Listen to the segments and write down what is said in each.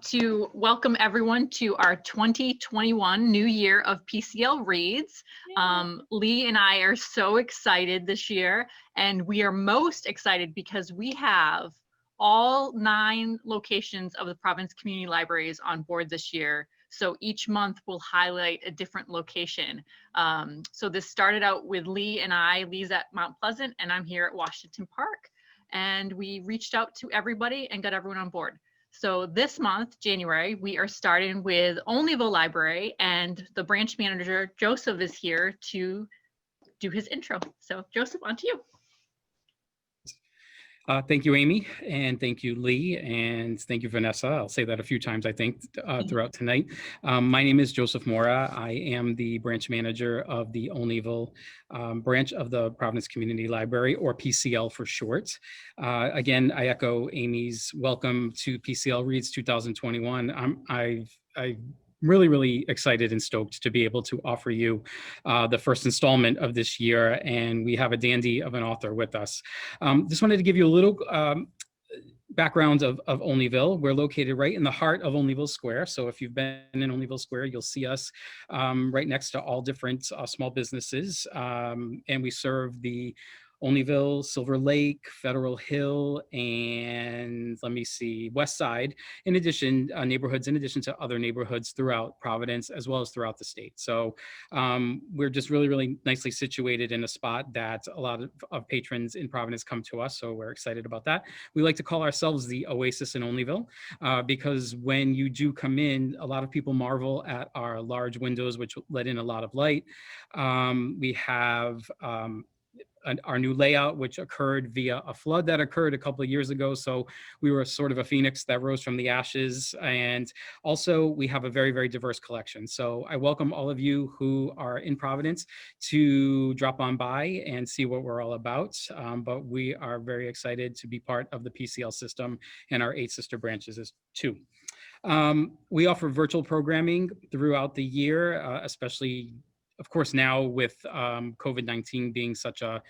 to welcome everyone to our 2021 new year of PCL Reads. Lee and I are so excited this year, and we are most excited because we have all 9 locations of the Providence Community Libraries on board this year. So each month we'll highlight a different location. So this started out with Lee and I. Lee's at Mount Pleasant and I'm here at Washington Park. And we reached out to everybody and got everyone on board. So this month, January, we are starting with Olneyville Library, and the branch manager, Joseph, is here to do his intro. So Joseph, on to you. Thank you, Amy, and thank you, Lee, and thank you, Vanessa. I'll say that a few times, I think, throughout tonight. My name is Joseph Mora. I am the branch manager of the Olneyville branch of the Providence Community Library, or PCL for short. Again, I echo Amy's welcome to PCL Reads 2021. I'm really excited and stoked to be able to offer you the first installment of this year, and we have a dandy of an author with us. Just wanted to give you a little background of Olneyville. We're located right in the heart of Olneyville Square. So if you've been in Olneyville Square, you'll see us right next to all different small businesses, and we serve the Olneyville, Silver Lake, Federal Hill, and let me see, West Side, in addition, neighborhoods, in addition to other neighborhoods throughout Providence, as well as throughout the state. So we're just really nicely situated in a spot that a lot of patrons in Providence come to us. So we're excited about that. We like to call ourselves the Oasis in Olneyville because when you do come in, a lot of people marvel at our large windows, which let in a lot of light. We have our new layout, which occurred via a flood that occurred a couple of years ago. So we were sort of a phoenix that rose from the ashes. And also we have a very diverse collection. So I welcome all of you who are in Providence to drop on by and see what we're all about. But we are very excited to be part of the PCL system and our 8 sister branches too. We offer virtual programming throughout the year, especially of course, now with COVID-19 being such a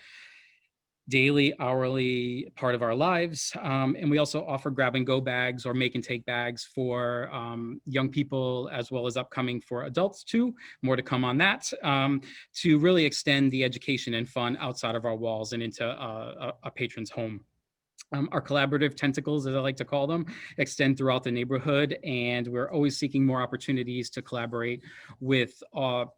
daily, hourly part of our lives. And we also offer grab and go bags or make and take bags for young people, as well as upcoming for adults too. More to come on that, to really extend the education and fun outside of our walls and into a patron's home. Our collaborative tentacles, as I like to call them, extend throughout the neighborhood, and we're always seeking more opportunities to collaborate with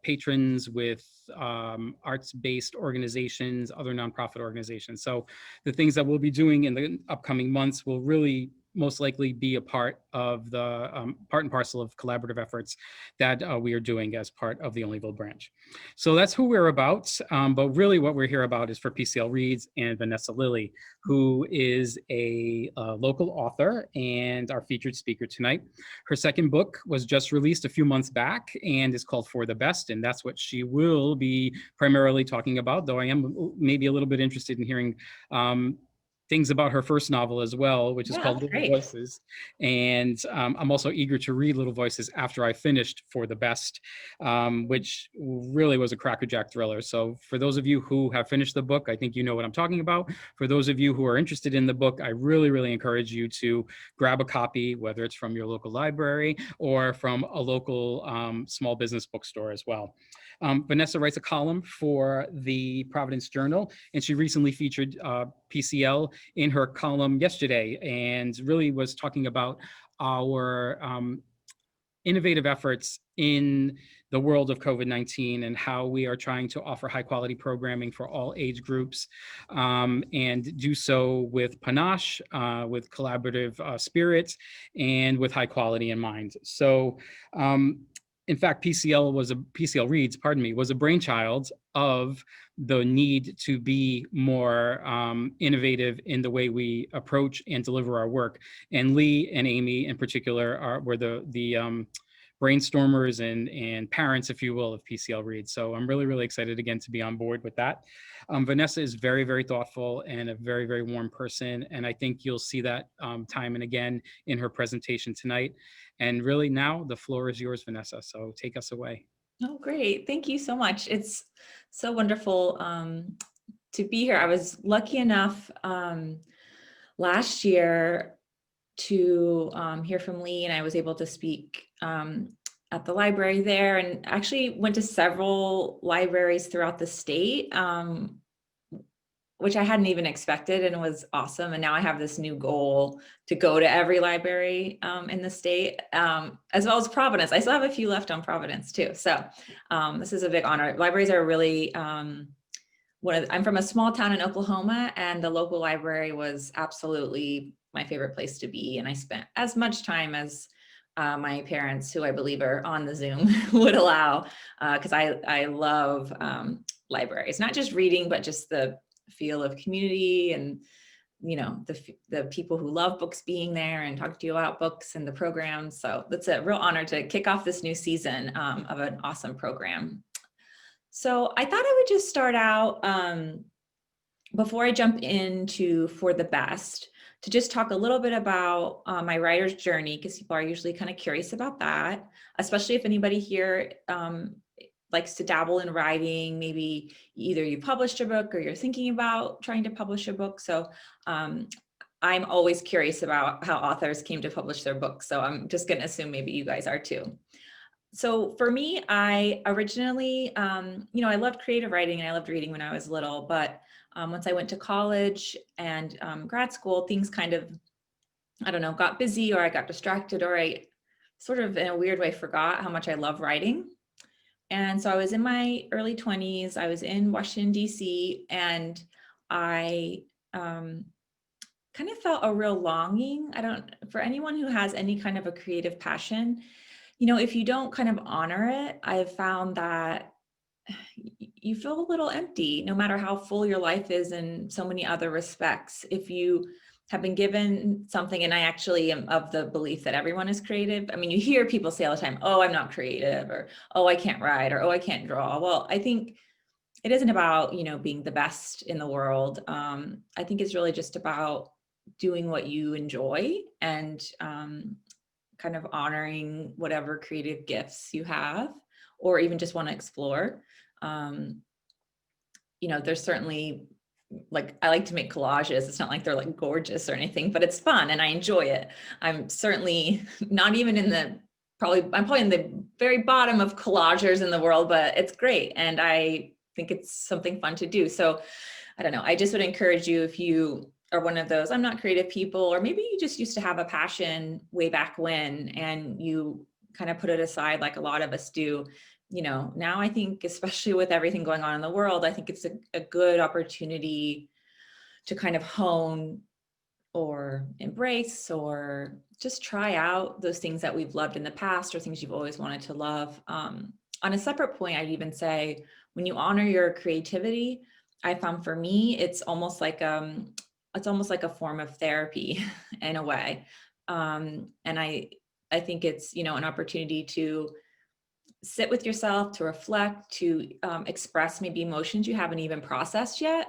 patrons, with arts-based organizations, other nonprofit organizations. So the things that we'll be doing in the upcoming months will really most likely be a part of the part and parcel of collaborative efforts that we are doing as part of the Olneyville branch. So that's who we're about, but really what we're here about is for PCL Reads and Vanessa Lillie, who is a local author and our featured speaker tonight. Her second book was just released a few months back and is called For the Best, and that's what she will be primarily talking about, though I am maybe a little bit interested in hearing things about her first novel as well, which is called Little Voices. And I'm also eager to read Little Voices after I finished For the Best, which really was a crackerjack thriller. So for those of you who have finished the book, I think you know what I'm talking about. For those of you who are interested in the book, I really encourage you to grab a copy, whether it's from your local library or from a local small business bookstore as well. Vanessa writes a column for the Providence Journal, and she recently featured PCL in her column yesterday, and really was talking about our innovative efforts in the world of COVID-19 and how we are trying to offer high quality programming for all age groups, and do so with panache, with collaborative spirit, and with high quality in mind. So in fact, PCL Reads, was a brainchild of the need to be more innovative in the way we approach and deliver our work. And Lee and Amy in particular were the brainstormers and parents, if you will, of PCL Reads. So I'm really excited again to be on board with that. Vanessa is very thoughtful and a very warm person. And I think you'll see that time and again in her presentation tonight. And really now the floor is yours, Vanessa. So take us away. Oh, great. Thank you so much. It's so wonderful to be here. I was lucky enough last year to hear from Lee, and I was able to speak at the library there, and actually went to several libraries throughout the state, which I hadn't even expected, and it was awesome. And now I have this new goal to go to every library in the state, as well as Providence. I still have a few left on Providence too. So this is a big honor. Libraries are really, I'm from a small town in Oklahoma, and the local library was absolutely my favorite place to be. And I spent as much time as my parents, who I believe are on the Zoom, would allow, because I love libraries, not just reading, but just the feel of community, and the people who love books being there and talk to you about books and the programs. So that's a real honor to kick off this new season of an awesome program. So I thought I would just start out, before I jump into For the Best, to just talk a little bit about my writer's journey, because people are usually kind of curious about that, especially if anybody here likes to dabble in writing. Maybe either you published a book or you're thinking about trying to publish a book. So I'm always curious about how authors came to publish their books. So I'm just going to assume maybe you guys are too. So for me, I originally, I loved creative writing and I loved reading when I was little, but once I went to college and grad school, things kind of, I don't know, got busy, or I got distracted, or I sort of in a weird way forgot how much I love writing. And so I was in my early 20s, I was in Washington, D.C., and I kind of felt a real longing. For anyone who has any kind of a creative passion, if you don't kind of honor it, I've found that you feel a little empty, no matter how full your life is in so many other respects. If you have been given something, and I actually am of the belief that everyone is creative. I mean, you hear people say all the time, oh, I'm not creative, or, oh, I can't write, or, oh, I can't draw. Well, I think it isn't about, being the best in the world. I think it's really just about doing what you enjoy, and kind of honoring whatever creative gifts you have, or even just want to explore. There's certainly, I like to make collages. It's not like they're like gorgeous or anything, but it's fun and I enjoy it. I'm certainly not even I'm probably in the very bottom of collagers in the world, but it's great. And I think it's something fun to do. So I don't know, I just would encourage you, if you are one of those, I'm not creative people, or maybe you just used to have a passion way back when, and you kind of put it aside like a lot of us do. Now I think, especially with everything going on in the world, I think it's a good opportunity to kind of hone or embrace or just try out those things that we've loved in the past, or things you've always wanted to love. On a separate point, I'd even say, when you honor your creativity, I found for me, it's almost like a form of therapy in a way. And I think it's, an opportunity to sit with yourself, to reflect, to express maybe emotions you haven't even processed yet.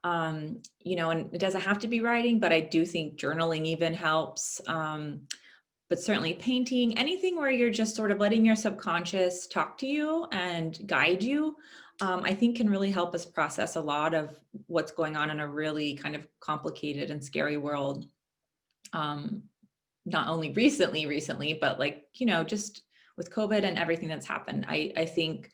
And it doesn't have to be writing, but I do think journaling even helps. But certainly painting, anything where you're just sort of letting your subconscious talk to you and guide you, I think can really help us process a lot of what's going on in a really kind of complicated and scary world. Not only recently, but just with COVID and everything that's happened. I think,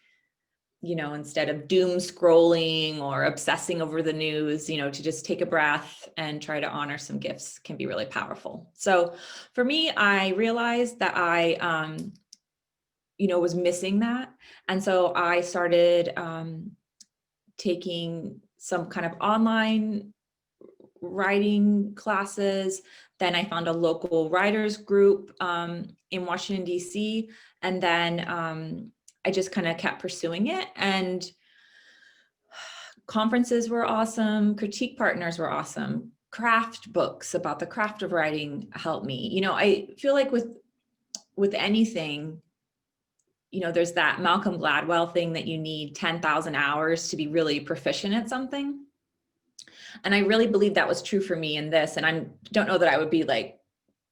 instead of doom scrolling or obsessing over the news, to just take a breath and try to honor some gifts can be really powerful. So for me, I realized that I, was missing that. And so I started taking some kind of online writing classes. Then I found a local writers group in Washington, D.C. And then I just kind of kept pursuing it. And conferences were awesome. Critique partners were awesome. Craft books about the craft of writing helped me. I feel like with anything, there's that Malcolm Gladwell thing that you need 10,000 hours to be really proficient at something. And I really believe that was true for me in this. And I don't know that I would be like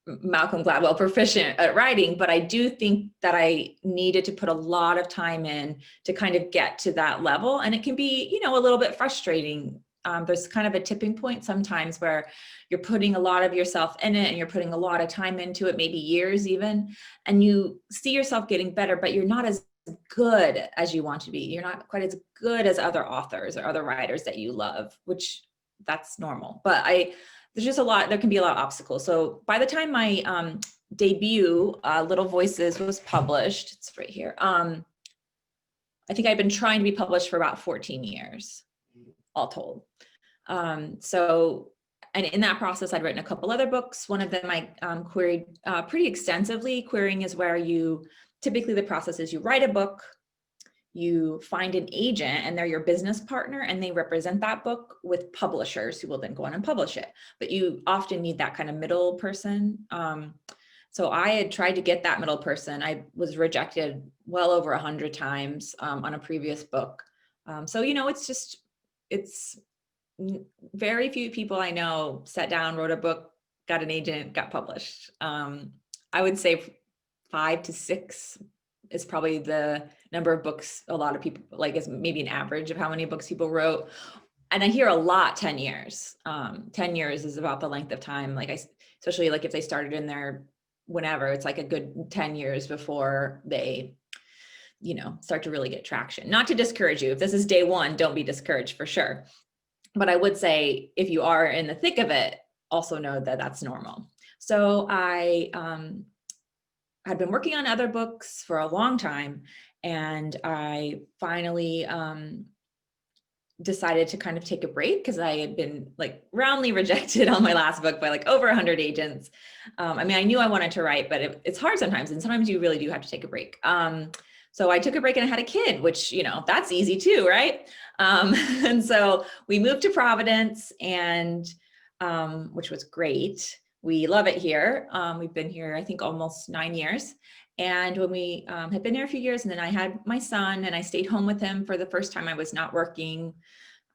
Malcolm Gladwell proficient at writing, but I do think that I needed to put a lot of time in to kind of get to that level. And it can be, a little bit frustrating there's kind of a tipping point sometimes where you're putting a lot of yourself in it and you're putting a lot of time into it, maybe years even, and you see yourself getting better, but you're not as good as you want to be. You're not quite as good as other authors or other writers that you love, which that's normal. But there's just there can be a lot of obstacles. So by the time my debut, Little Voices, was published, it's right here. I think I've been trying to be published for about 14 years, all told. And in that process, I'd written a couple other books. One of them I queried pretty extensively. Querying is where typically the process is you write a book, you find an agent and they're your business partner and they represent that book with publishers who will then go on and publish it. But you often need that kind of middle person. So I had tried to get that middle person. I was rejected well over 100 times on a previous book. So, it's very few people I know sat down, wrote a book, got an agent, got published. I would say 5 to 6 is probably the number of books a lot of people, like, is maybe an average of how many books people wrote. And I hear a lot 10 years. 10 years is about the length of time. Especially like if they started in their whenever, it's like a good 10 years before they, start to really get traction. Not to discourage you. If this is day one, don't be discouraged for sure. But I would say if you are in the thick of it, also know that that's normal. So I had been working on other books for a long time, and I finally decided to kind of take a break because I had been like roundly rejected on my last book by like over 100 agents. I knew I wanted to write, but it's hard sometimes, and sometimes you really do have to take a break. So I took a break and I had a kid, which, that's easy too, right? And so we moved to Providence, and which was great. We love it here. We've been here, I think, almost 9 years. And when we had been there a few years, and then I had my son and I stayed home with him for the first time. I was not working.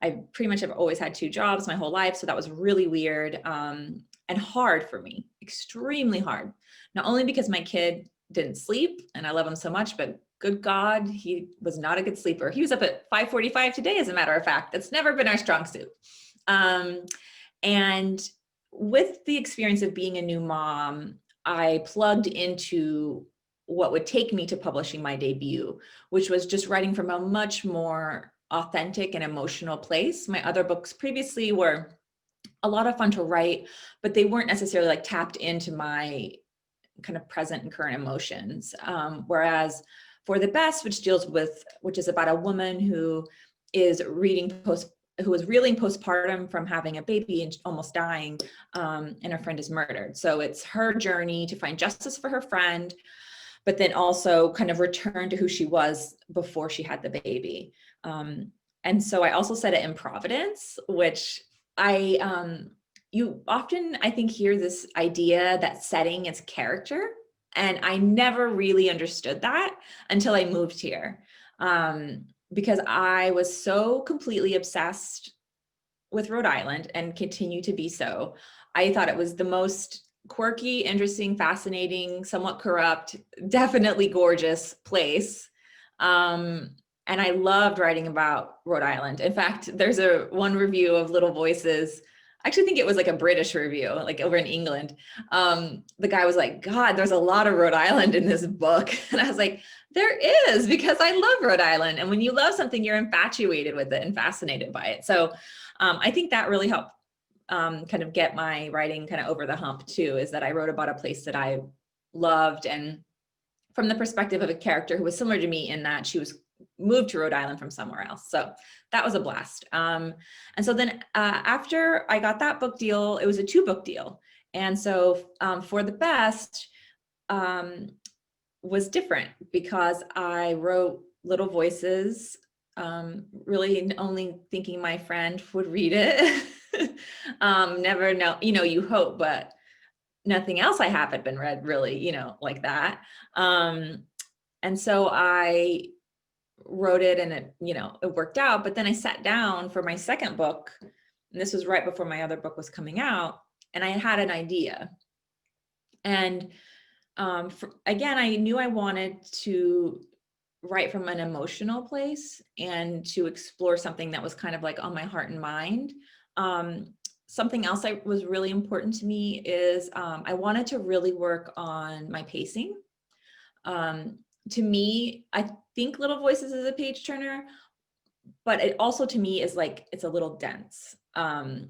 I pretty much have always had 2 jobs my whole life. So that was really weird and hard for me, extremely hard. Not only because my kid didn't sleep and I love him so much, but good God, he was not a good sleeper. He was up at 5:45 today, as a matter of fact. That's never been our strong suit. And with the experience of being a new mom, I plugged into what would take me to publishing my debut, which was just writing from a much more authentic and emotional place. My other books previously were a lot of fun to write, but they weren't necessarily like tapped into my kind of present and current emotions. Whereas For the Best, which is about a woman who is reeling postpartum from having a baby and almost dying, and her friend is murdered. So it's her journey to find justice for her friend, but then also kind of return to who she was before she had the baby. And so I also set it in Providence, which you often, I think, hear this idea that setting is character. And I never really understood that until I moved here, because I was so completely obsessed with Rhode Island and continue to be so. I thought it was the most quirky, interesting, fascinating, somewhat corrupt, definitely gorgeous place. And I loved writing about Rhode Island. In fact, there's one review of Little Voices. I actually think it was like a British review, like over in England. The guy was like, God, there's a lot of Rhode Island in this book. And I was like, there is, because I love Rhode Island. And when you love something, you're infatuated with it and fascinated by it. So I think that really helped kind of get my writing kind of over the hump too, is that I wrote about a place that I loved, and from the perspective of a character who was similar to me in that she was moved to Rhode Island from somewhere else. So that was a blast. And so then after I got that book deal, it was a 2-book deal. And so For the Best was different because I wrote Little Voices, really only thinking my friend would read it. Never know, you hope, but nothing else I have had been read really, like that. And so I wrote it, and it worked out. But then I sat down for my second book, and this was right before my other book was coming out, and I had an idea. And again, I knew I wanted to write from an emotional place and to explore something that was kind of like on my heart and mind. Something else that was really important to me is I wanted to really work on my pacing. To me, I think Little Voices is a page turner, but it also to me is like, it's a little dense. And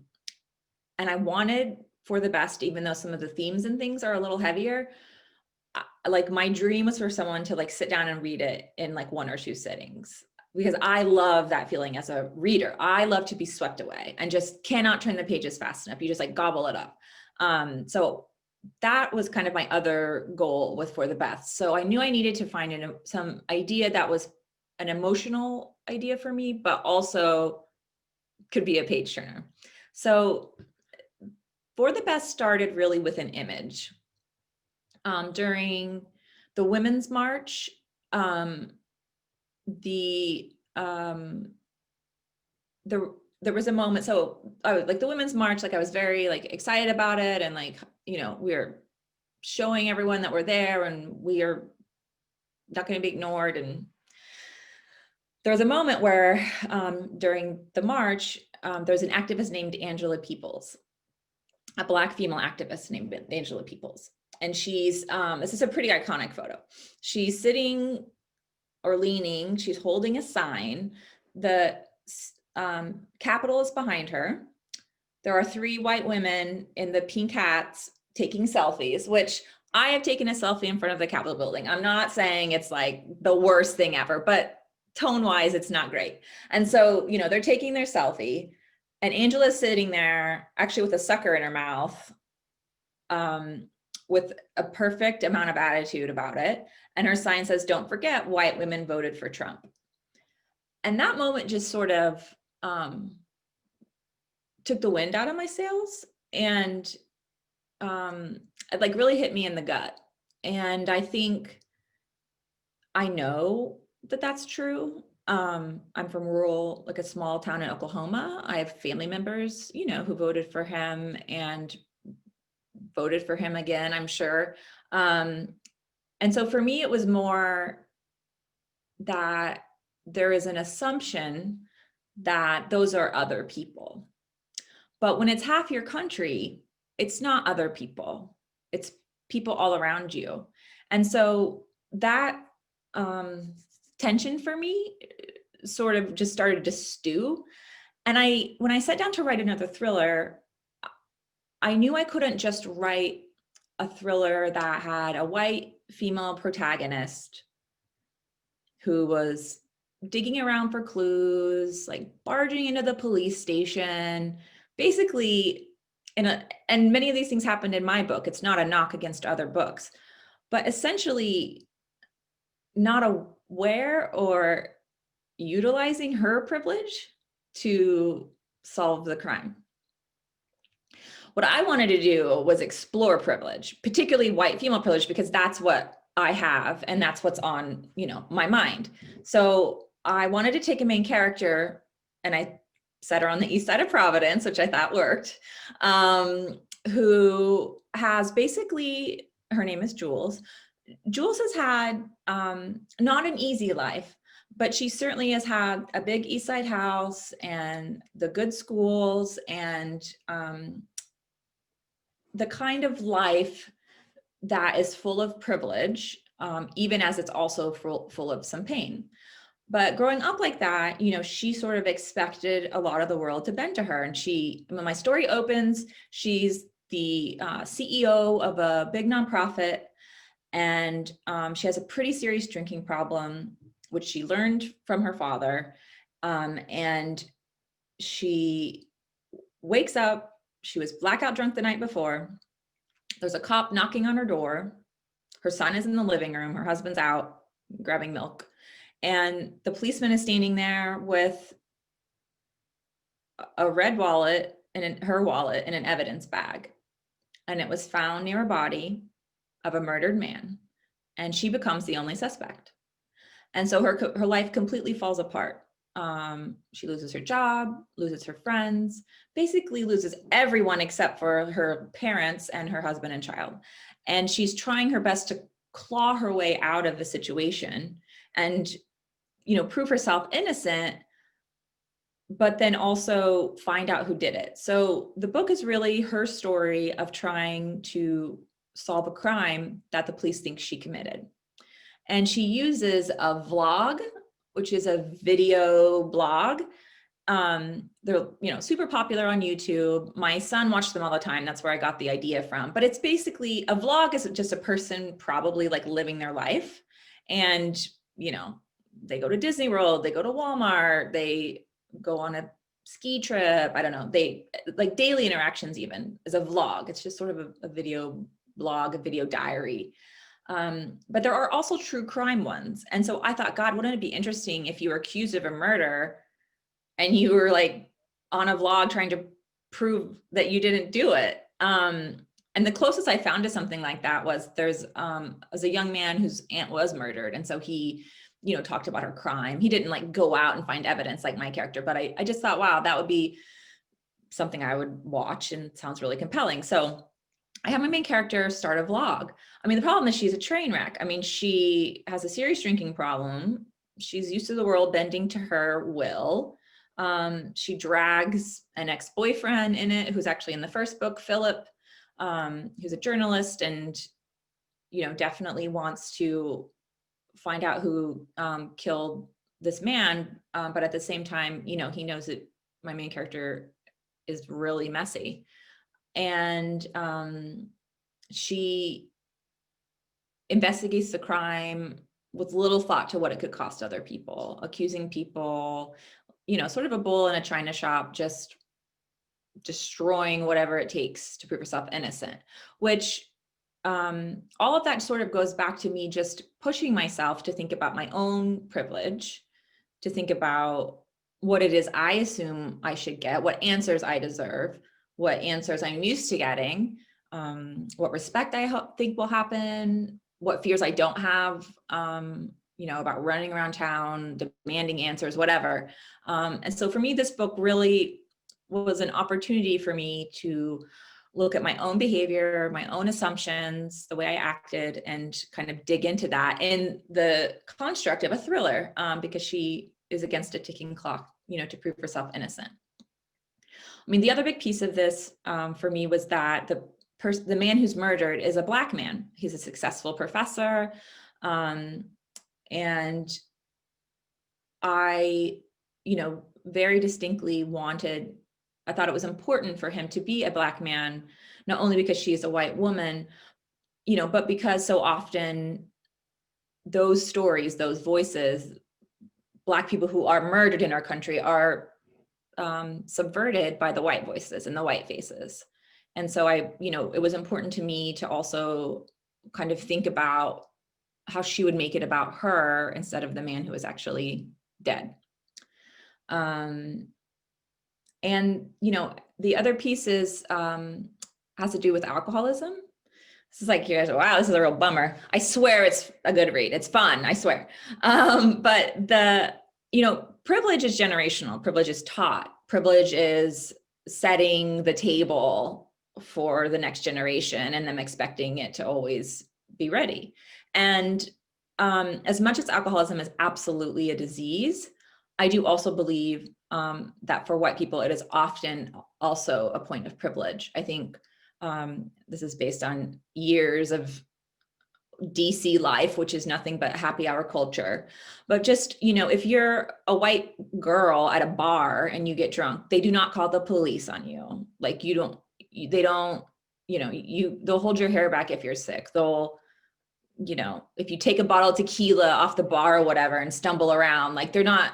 I wanted For the Best, even though some of the themes and things are a little heavier, like my dream was for someone to like sit down and read it in like 1 or 2 sittings, because I love that feeling as a reader. I love to be swept away and just cannot turn the pages fast enough. You just like gobble it up. So that was kind of my other goal with For the Best. So I knew I needed to find some idea that was an emotional idea for me, but also could be a page turner. So For the Best started really with an image. During the Women's March, there was a moment. So like the Women's March, like I was very like excited about it, and like, you know, we're showing everyone that we're there and we are not going to be ignored. And there was a moment where during the march, there's an activist named Angela Peeples, a Black female activist named Angela Peeples. And she's, this is a pretty iconic photo. She's sitting or leaning, she's holding a sign. The Capitol is behind her. There are 3 white women in the pink hats taking selfies, which I have taken a selfie in front of the Capitol building. I'm not saying it's like the worst thing ever, but tone-wise, it's not great. And so, you know, they're taking their selfie, and Angela's sitting there actually with a sucker in her mouth, with a perfect amount of attitude about it. And her sign says, "Don't forget, white women voted for Trump." And that moment just sort of took the wind out of my sails, and it like really hit me in the gut. And I think I know that that's true. I'm from rural, like a small town in Oklahoma. I have family members, you know, who voted for him and voted for him again, I'm sure. And so for me, it was more that there is an assumption that those are other people. But when it's half your country, it's not other people, it's people all around you. And so that tension for me sort of just started to stew. And when I sat down to write another thriller, I knew I couldn't just write a thriller that had a white female protagonist who was digging around for clues, like barging into the police station, basically. And many of these things happened in my book. It's not a knock against other books, but essentially not aware or utilizing her privilege to solve the crime. What I wanted to do was explore privilege, particularly white female privilege, because that's what I have and that's what's on, you know, my mind. So I wanted to take a main character, and I set her on the east side of Providence, which I thought worked, who has basically, her name is Jules. Jules has had not an easy life, but she certainly has had a big East Side house and the good schools and the kind of life that is full of privilege, even as it's also full of some pain. But growing up like that, you know, she sort of expected a lot of the world to bend to her. And when my story opens, she's the CEO of a big nonprofit, and she has a pretty serious drinking problem, which she learned from her father. And she wakes up, she was blackout drunk the night before. There's a cop knocking on her door. Her son is in the living room. Her husband's out grabbing milk. And the policeman is standing there with a red wallet and her wallet in an evidence bag. And it was found near a body of a murdered man. And she becomes the only suspect. And so her life completely falls apart. She loses her job, loses her friends, basically loses everyone except for her parents and her husband and child. And she's trying her best to claw her way out of the situation and, prove herself innocent, but then also find out who did it. So the book is really her story of trying to solve a crime that the police think she committed. And she uses a vlog, which is a video blog. They're, super popular on YouTube. My son watched them all the time. That's where I got the idea from. But it's basically, a vlog is just a person probably like living their life. And, they go to Disney World, they go to Walmart, they go on a ski trip. I don't know. They like daily interactions even is a vlog. It's just sort of a video blog, a video diary. But there are also true crime ones. And so I thought, God, wouldn't it be interesting if you were accused of a murder and you were like on a vlog trying to prove that you didn't do it. And the closest I found to something like that was there's a young man whose aunt was murdered. And so he, talked about her crime. He didn't like go out and find evidence like my character, but I just thought, wow, that would be something I would watch and it sounds really compelling. So I have my main character start a vlog. I mean, the problem is she's a train wreck. I mean, she has a serious drinking problem. She's used to the world bending to her will. She drags an ex-boyfriend in it, who's actually in the first book, Philip, who's a journalist and, definitely wants to find out who killed this man. But at the same time, he knows that my main character is really messy. And she investigates the crime with little thought to what it could cost other people, accusing people, sort of a bull in a china shop, just destroying whatever it takes to prove herself innocent, which all of that sort of goes back to me just pushing myself to think about my own privilege, to think about what it is I assume I should get, what answers I deserve, what answers I'm used to getting, what respect I think will happen, what fears I don't have, about running around town, demanding answers, whatever. And so for me, this book really was an opportunity for me to look at my own behavior, my own assumptions, the way I acted, and kind of dig into that in the construct of a thriller, because she is against a ticking clock, to prove herself innocent. I mean, the other big piece of this for me was that the man who's murdered is a Black man. He's a successful professor. And I, very distinctly I thought it was important for him to be a Black man, not only because she's a white woman, but because so often those stories, those voices, Black people who are murdered in our country are subverted by the white voices and the white faces. And so it was important to me to also kind of think about how she would make it about her instead of the man who was actually dead. And, the other piece has to do with alcoholism. This is like, wow, this is a real bummer. I swear it's a good read. It's fun, I swear. But privilege is generational. Privilege is taught. Privilege is setting the table for the next generation and them expecting it to always be ready. And as much as alcoholism is absolutely a disease, I do also believe that for white people, it is often also a point of privilege. I think this is based on years of DC life, which is nothing but happy hour culture. But just, if you're a white girl at a bar and you get drunk, they do not call the police on you. Like they'll hold your hair back if you're sick. They'll, if you take a bottle of tequila off the bar or whatever and stumble around, like they're not,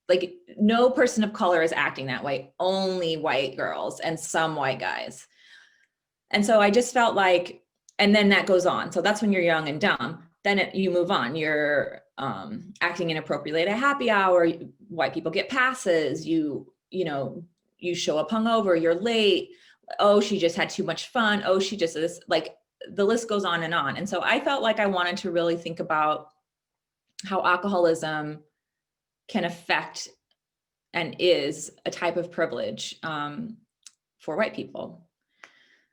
like no person of color is acting that way, only white girls and some white guys. And so I just felt like, and then that goes on. So that's when you're young and dumb. Then you move on. You're acting inappropriately at a happy hour. White people get passes. You show up hungover. You're late. Oh, she just had too much fun. Oh, she just is like, the list goes on. And so I felt like I wanted to really think about how alcoholism can affect and is a type of privilege for white people.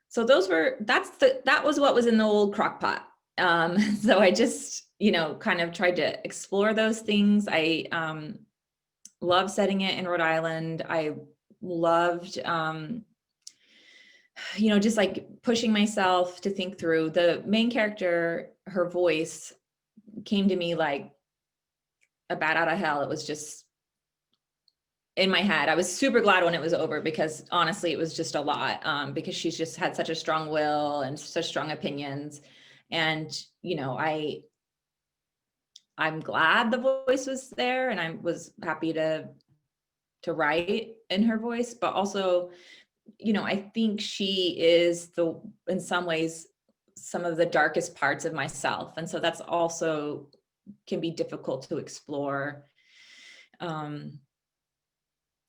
So that was what was in the old crock pot. So I just, kind of tried to explore those things. I love setting it in Rhode Island. I loved, just like pushing myself to think through. The main character, her voice came to me like a bat out of hell. It was just in my head. I was super glad when it was over, because honestly, it was just a lot, because she's just had such a strong will and such strong opinions. And, I'm glad the voice was there, and I was happy to write in her voice, but also, I think she is in some ways, some of the darkest parts of myself. And so that's also can be difficult to explore,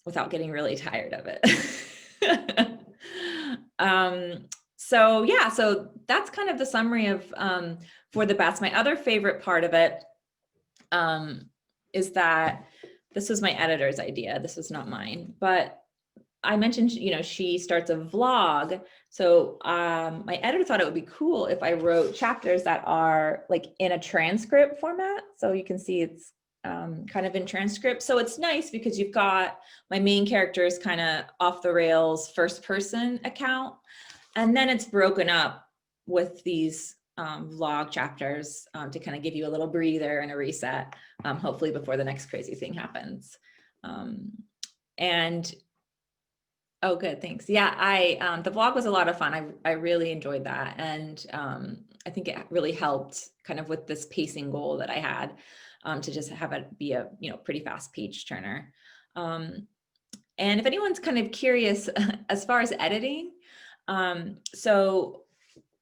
without getting really tired of it. So yeah, so that's kind of the summary of, For the Bats. My other favorite part of it, is that this was my editor's idea. This was not mine, but I mentioned, she starts a vlog. So my editor thought it would be cool if I wrote chapters that are like in a transcript format. So you can see it's kind of in transcript. So it's nice because you've got my main character's kind of off the rails first person account. And then it's broken up with these vlog chapters to kind of give you a little breather and a reset, hopefully before the next crazy thing happens. And oh, good, thanks. Yeah, the vlog was a lot of fun. I really enjoyed that, and I think it really helped kind of with this pacing goal that I had, to just have it be a pretty fast page turner. And if anyone's kind of curious as far as editing, so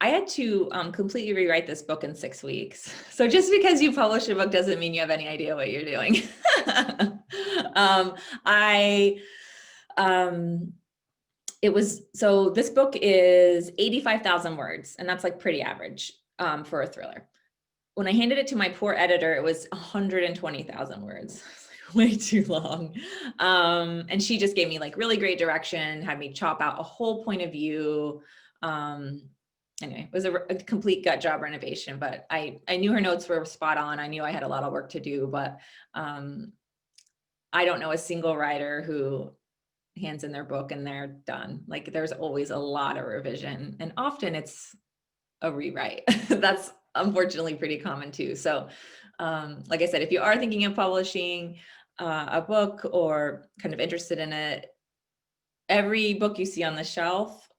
I had to completely rewrite this book in 6 weeks. So just because you publish a book doesn't mean you have any idea what you're doing. So this book is 85,000 words, and that's like pretty average for a thriller. When I handed it to my poor editor, it was 120,000 words. Way too long. And she just gave me like really great direction, had me chop out a whole point of view. Anyway, it was a complete gut job renovation, but I knew her notes were spot on. I knew I had a lot of work to do, but I don't know a single writer who hands in their book and they're done. Like there's always a lot of revision, and often it's a rewrite. That's unfortunately pretty common too. So like I said, if you are thinking of publishing a book or kind of interested in it, every book you see on the shelf,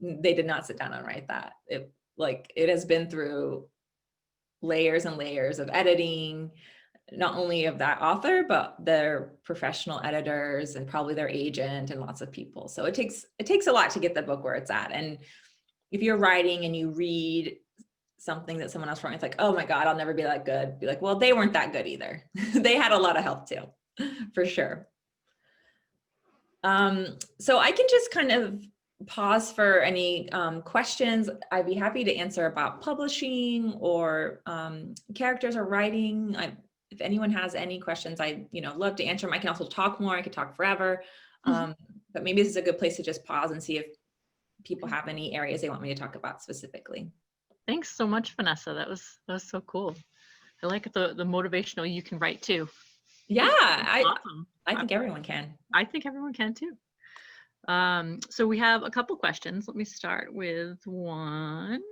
they did not sit down and write that. It has been through layers and layers of editing, not only of that author, but their professional editors and probably their agent and lots of people. So it takes a lot to get the book where it's at. And if you're writing and you read something that someone else wrote, it's like, oh my God, I'll never be that good. Be like, well, they weren't that good either. They had a lot of help too, for sure. So I can just kind of pause for any questions. I'd be happy to answer about publishing or characters or writing. If anyone has any questions, I'd love to answer them. I can also talk more. I could talk forever. But maybe this is a good place to just pause and see if people have any areas they want me to talk about specifically. Thanks so much, Vanessa. That was so cool. I like the motivational you can write too. Yeah, Awesome. I think everyone can. I think everyone can too. So we have a couple questions. Let me start with one.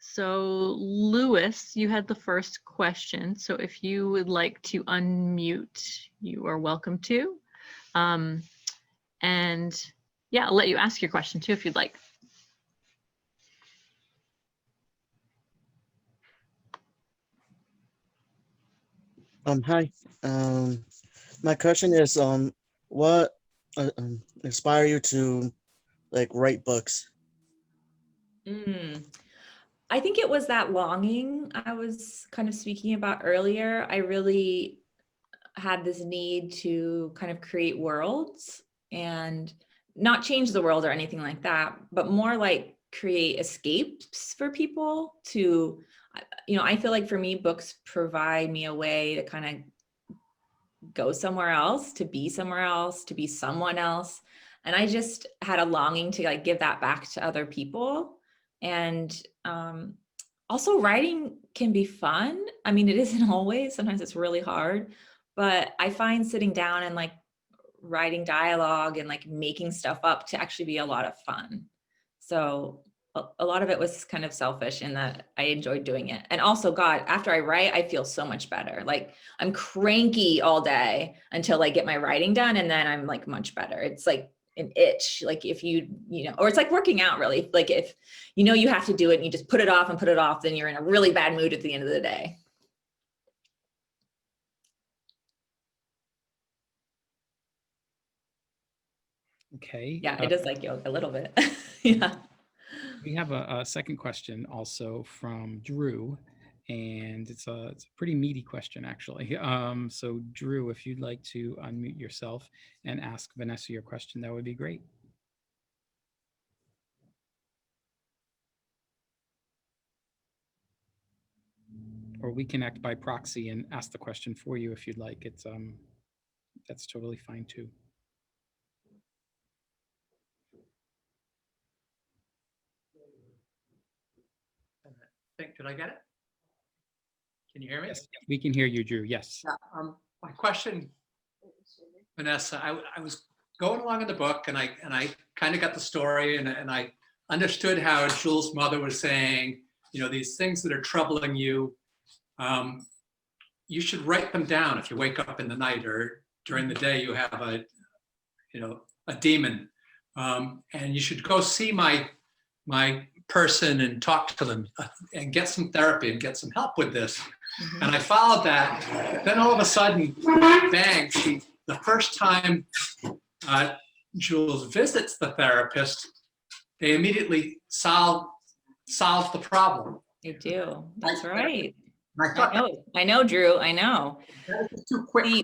So Lewis, you had the first question. So if you would like to unmute, you are welcome to. And yeah, I'll let you ask your question too if you'd like. Hi. My question is, what inspire you to write books? I think it was that longing I was kind of speaking about earlier. I really had this need to kind of create worlds and not change the world or anything like that, but more like create escapes for people to, I feel like for me, books provide me a way to kind of go somewhere else, to be somewhere else, to be someone else. And I just had a longing to give that back to other people. And Also, writing can be fun. I mean, it isn't always, sometimes it's really hard, but I find sitting down and like writing dialogue and like making stuff up to actually be a lot of fun. So a lot of it was kind of selfish in that I enjoyed doing it. And also, God, after I write, I feel so much better. Like I'm cranky all day until I get my writing done, and then I'm like much better. It's like an itch. Like if you know, or it's like working out really. Like if you know you have to do it and you just put it off and put it off, then you're in a really bad mood at the end of the day. Okay. Yeah, it does like yoga a little bit. Yeah. We have a second question also from Drew, and it's a pretty meaty question actually. So Drew, if you'd like to unmute yourself and ask Vanessa your question, that would be great. Or we can act by proxy and ask the question for you if you'd like. It's that's totally fine too. Did I get it? Can you hear me? Yes, we can hear you, Drew. Yes. Yeah. My question, Vanessa, I was going along in the book and I kind of got the story and I understood how Jules' mother was saying, you know, these things that are troubling you, you should write them down if you wake up in the night or during the day you have a demon, and you should go see my person and talk to them and get some therapy and get some help with this. Mm-hmm. And I followed that. Then all of a sudden, bang, the first time Jules visits the therapist, they immediately solve the problem. They do. That's right. I know, Drew. I know. That was too quick.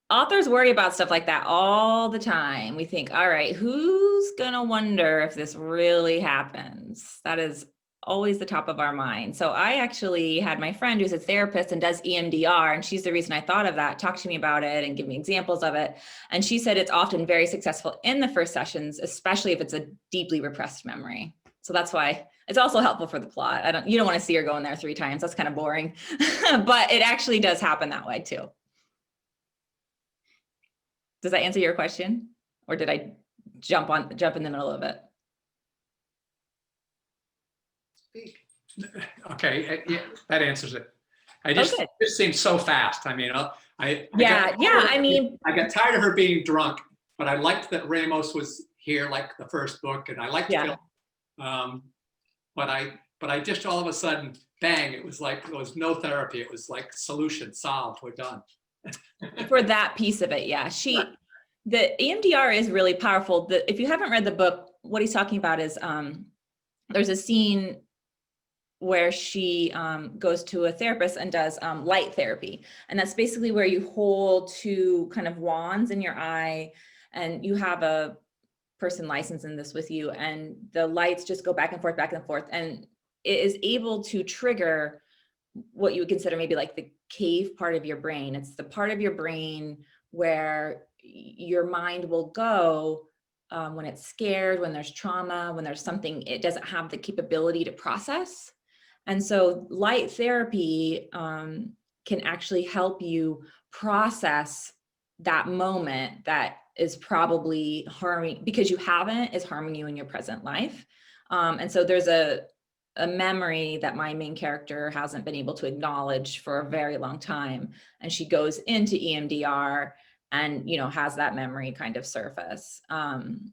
Authors worry about stuff like that all the time. We think, all right, who's gonna wonder if this really happens? That is always the top of our mind. So I actually had my friend who's a therapist and does EMDR, and she's the reason I thought of that, talk to me about it and give me examples of it. And she said it's often very successful in the first sessions, especially if it's a deeply repressed memory. So that's why it's also helpful for the plot. You don't want to see her going there 3 times. That's kind of boring, but it actually does happen that way too. Does that answer your question? Or did I jump in the middle of it? Okay, yeah, that answers it. It just seems so fast. I mean, I got tired of her being drunk, but I liked that Ramos was here like the first book, and I liked Phil. But I just all of a sudden, bang, it was like there was no therapy. It was like solution solved, we're done. For that piece of it, yeah. The EMDR is really powerful. If you haven't read the book, what he's talking about is there's a scene where she goes to a therapist and does light therapy. And that's basically where you hold 2 kind of wands in your eye, and you have a person licensed in this with you, and the lights just go back and forth. And it is able to trigger what you would consider maybe like the cave part of your brain. It's the part of your brain where your mind will go when it's scared, when there's trauma, when there's something it doesn't have the capability to process. And so light therapy can actually help you process that moment that is probably harming you in your present life. And so there's a memory that my main character hasn't been able to acknowledge for a very long time. And she goes into EMDR and, has that memory kind of surface. And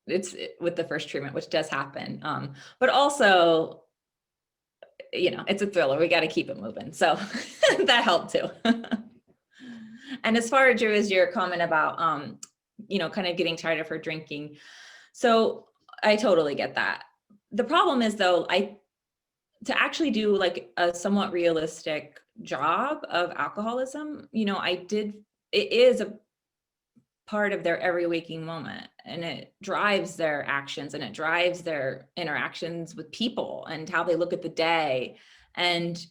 it's with the first treatment, which does happen. But also, it's a thriller. We got to keep it moving. So that helped too. And as far as Drew, as your comment about, kind of getting tired of her drinking. So I totally get that. The problem is though, to actually do like a somewhat realistic job of alcoholism, it is a part of their every waking moment, and it drives their actions and it drives their interactions with people and how they look at the day. And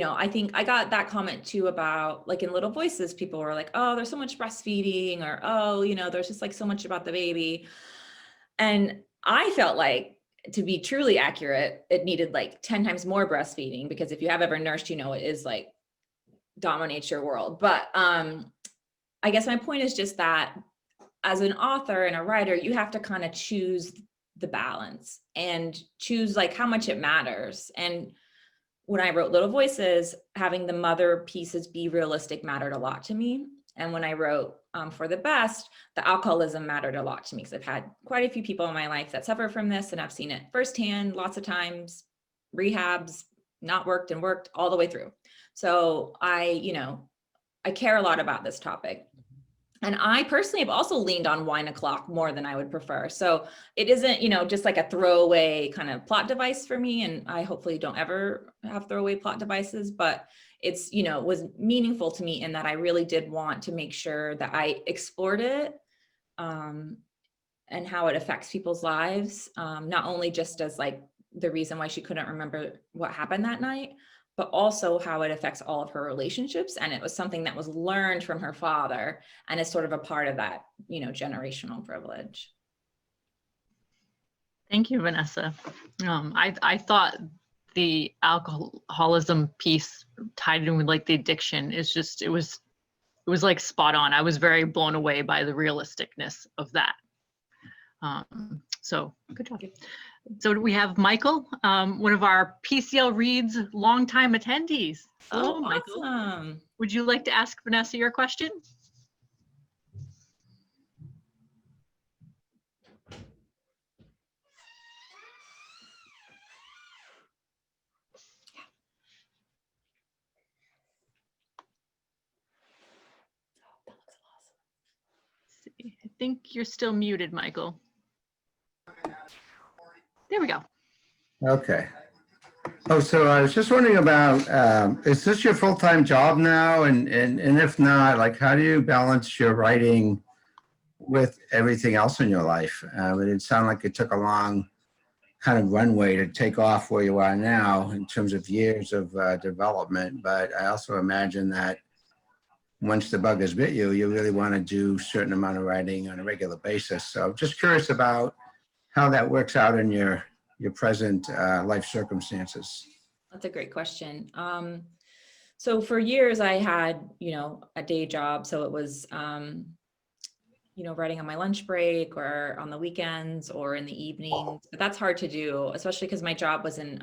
I think I got that comment too about like in Little Voices, people were like, oh, there's so much breastfeeding, or, oh, there's just like so much about the baby. And I felt like, to be truly accurate, it needed like 10 times more breastfeeding, because if you have ever nursed, you know, it is like dominates your world. But I guess my point is just that as an author and a writer, you have to kind of choose the balance and choose like how much it matters. And when I wrote Little Voices, having the mother pieces be realistic mattered a lot to me. And when I wrote For the Best, the alcoholism mattered a lot to me, because I've had quite a few people in my life that suffer from this, and I've seen it firsthand lots of times, rehabs, not worked and worked all the way through. So I care a lot about this topic. And I personally have also leaned on wine o'clock more than I would prefer. So it isn't, just like a throwaway kind of plot device for me. And I hopefully don't ever have throwaway plot devices, but it's, was meaningful to me in that I really did want to make sure that I explored it and how it affects people's lives. Not only just as like the reason why she couldn't remember what happened that night, but also how it affects all of her relationships. And it was something that was learned from her father and is sort of a part of that, generational privilege. Thank you, Vanessa. I thought the alcoholism piece tied in with like the addiction is just, it was like spot on. I was very blown away by the realisticness of that. So good job. So we have Michael, one of our PCL Reads longtime attendees. Hello, Michael. Awesome. Would you like to ask Vanessa your question? I think you're still muted, Michael. There we go. Okay. Oh, so I was just wondering about, is this your full-time job now? And if not, like, how do you balance your writing with everything else in your life? It didn't sound like it took a long kind of runway to take off where you are now in terms of years of development. But I also imagine that once the bug has bit you, you really want to do a certain amount of writing on a regular basis. So just curious about how that works out in your present life circumstances. That's a great question. So for years I had, a day job. So it was, writing on my lunch break or on the weekends or in the evenings, but that's hard to do, especially because my job was in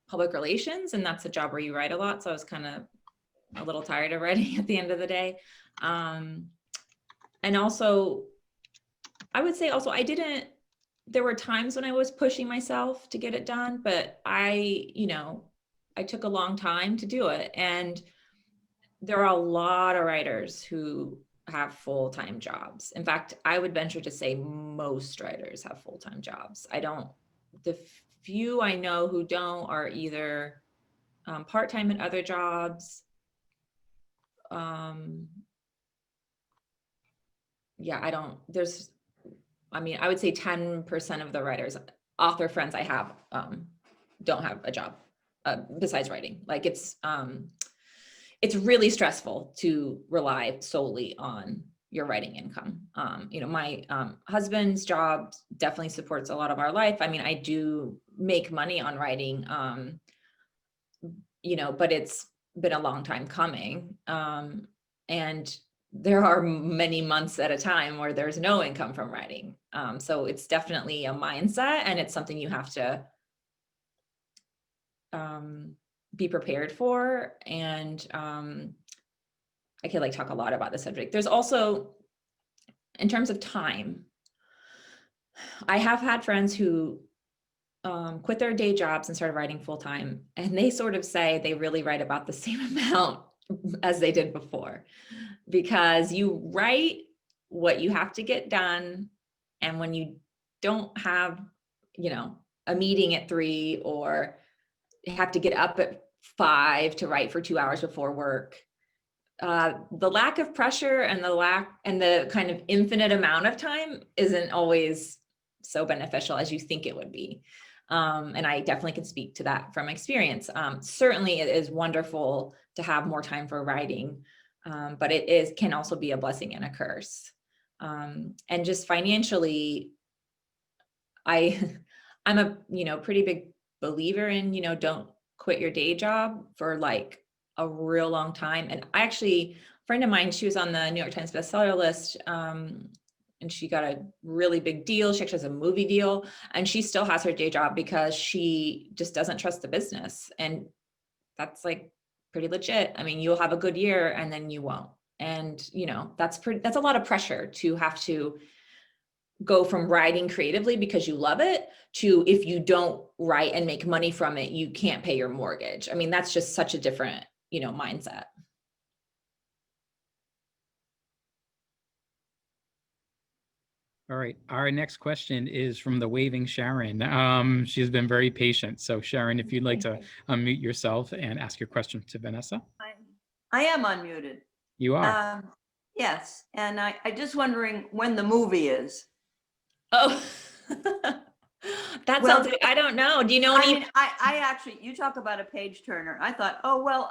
public relations, and that's a job where you write a lot. So I was kind of a little tired of writing at the end of the day. And also, I would say also there were times when I was pushing myself to get it done, but I took a long time to do it. And there are a lot of writers who have full-time jobs. In fact, I would venture to say most writers have full-time jobs. The few I know who don't are either part-time in other jobs. I would say 10% of the writers, author friends I have, don't have a job besides writing. Like it's really stressful to rely solely on your writing income. My husband's job definitely supports a lot of our life. I mean, I do make money on writing, but it's been a long time coming. And there are many months at a time where there's no income from writing. So it's definitely a mindset, and it's something you have to be prepared for. And I could talk a lot about the subject. There's also, in terms of time, I have had friends who quit their day jobs and started writing full time, and they sort of say they really write about the same amount as they did before, because you write what you have to get done. And when you don't have, a meeting at 3, or you have to get up at 5 to write for 2 hours before work, the lack of pressure and the kind of infinite amount of time isn't always so beneficial as you think it would be. And I definitely can speak to that from experience. Certainly it is wonderful to have more time for writing, but can also be a blessing and a curse. And just financially, I'm a, pretty big believer in, don't quit your day job for like a real long time. And I actually, a friend of mine, she was on the New York Times bestseller list, and she got a really big deal. She actually has a movie deal, and she still has her day job because she just doesn't trust the business. And that's like pretty legit. I mean, you'll have a good year and then you won't. And, that's a lot of pressure to have to go from writing creatively because you love it to, if you don't write and make money from it, you can't pay your mortgage. I mean, that's just such a different, mindset. All right, our next question is from the waving Sharon. She's been very patient. So Sharon, if you'd like to unmute yourself and ask your question to Vanessa. I am unmuted. You are. Yes, and I just wondering when the movie is. Oh, that sounds like, I don't know. Do you know any? I actually, you talk about a page turner. I thought, oh, well,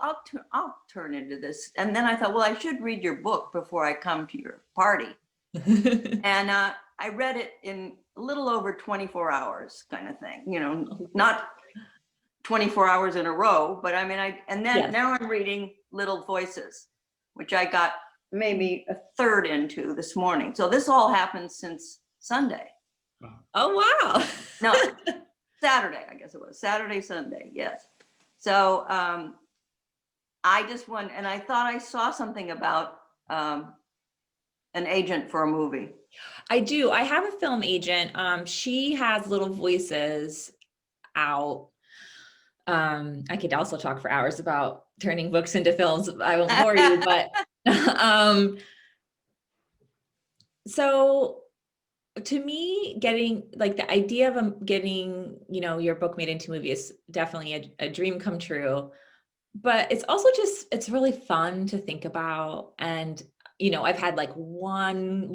I'll turn into this. And then I thought, well, I should read your book before I come to your party. And I read it in a little over 24 hours kind of thing, not 24 hours in a row, but I mean, now I'm reading Little Voices, which I got maybe a third into this morning. So this all happened since Sunday. Oh, wow. No, Saturday, I guess it was Saturday, Sunday. Yes. So I just went, and I thought I saw something about an agent for a movie. I do. I have a film agent. She has Little Voices out. I could also talk for hours about turning books into films. I won't bore you, but so to me, getting like the idea of getting, your book made into a movie is definitely a dream come true. But it's also just, it's really fun to think about. And, I've had like one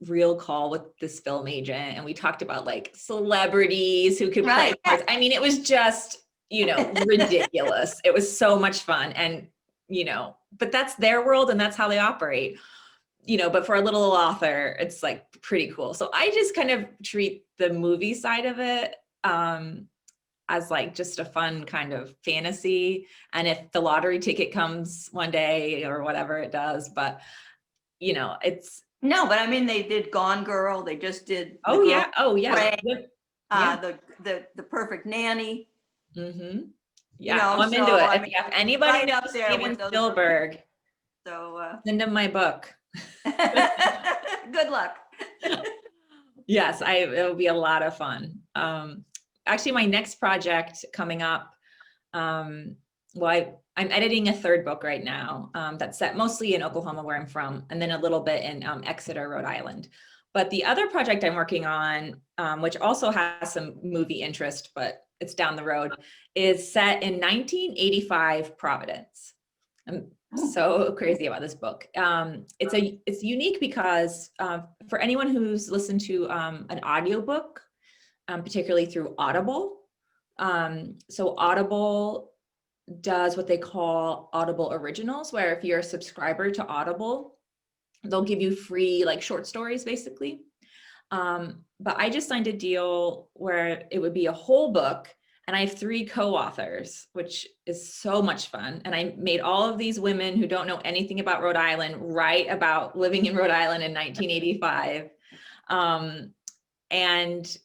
real call with this film agent, and we talked about like celebrities who could play parts. I mean, it was just, ridiculous. It was so much fun. And, but that's their world and that's how they operate, but for a little author, it's like pretty cool. So I just kind of treat the movie side of it as like just a fun kind of fantasy. And if the lottery ticket comes one day or whatever it does, but it's. No, but I mean, they did Gone Girl. They just did. Oh yeah. The Perfect Nanny. Mm-hmm. Yeah, I'm into it. If anybody right knows Steven Spielberg, so send him my book. Good luck. Yes, it'll be a lot of fun. Actually, my next project coming up, I'm editing a third book right now that's set mostly in Oklahoma, where I'm from, and then a little bit in Exeter, Rhode Island. But the other project I'm working on, which also has some movie interest, but it's down the road, is set in 1985 Providence. I'm so crazy about this book. It's unique because for anyone who's listened to an audiobook, particularly through Audible. So Audible does what they call Audible Originals, where if you're a subscriber to Audible, they'll give you free like short stories basically. But I just signed a deal where it would be a whole book, and I have 3 co-authors, which is so much fun. And I made all of these women who don't know anything about Rhode Island write about living in Rhode Island in 1985. And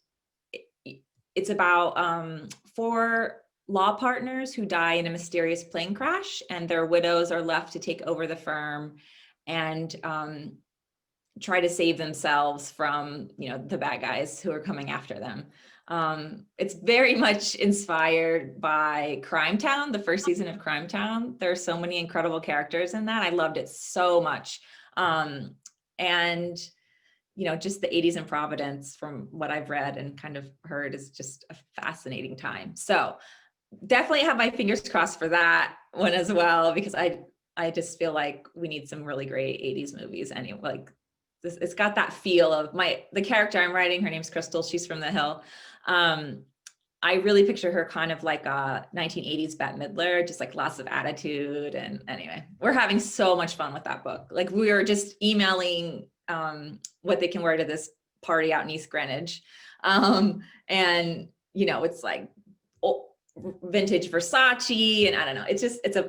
it's about 4 law partners who die in a mysterious plane crash, and their widows are left to take over the firm and try to save themselves from, the bad guys who are coming after them. It's very much inspired by Crime Town, the first season of Crime Town. There are so many incredible characters in that. I loved it so much. And just the 80s in Providence, from what I've read and kind of heard, is just a fascinating time. So definitely have my fingers crossed for that one as well, because I just feel like we need some really great 80s movies. Anyway, like this, it's got that feel of the character I'm writing. Her name's Crystal. She's from the Hill. I really picture her kind of like a 1980s Bette Midler, just like lots of attitude. And anyway, we're having so much fun with that book. Like we were just emailing what they can wear to this party out in East Greenwich. And, you know, it's like vintage Versace, and I don't know,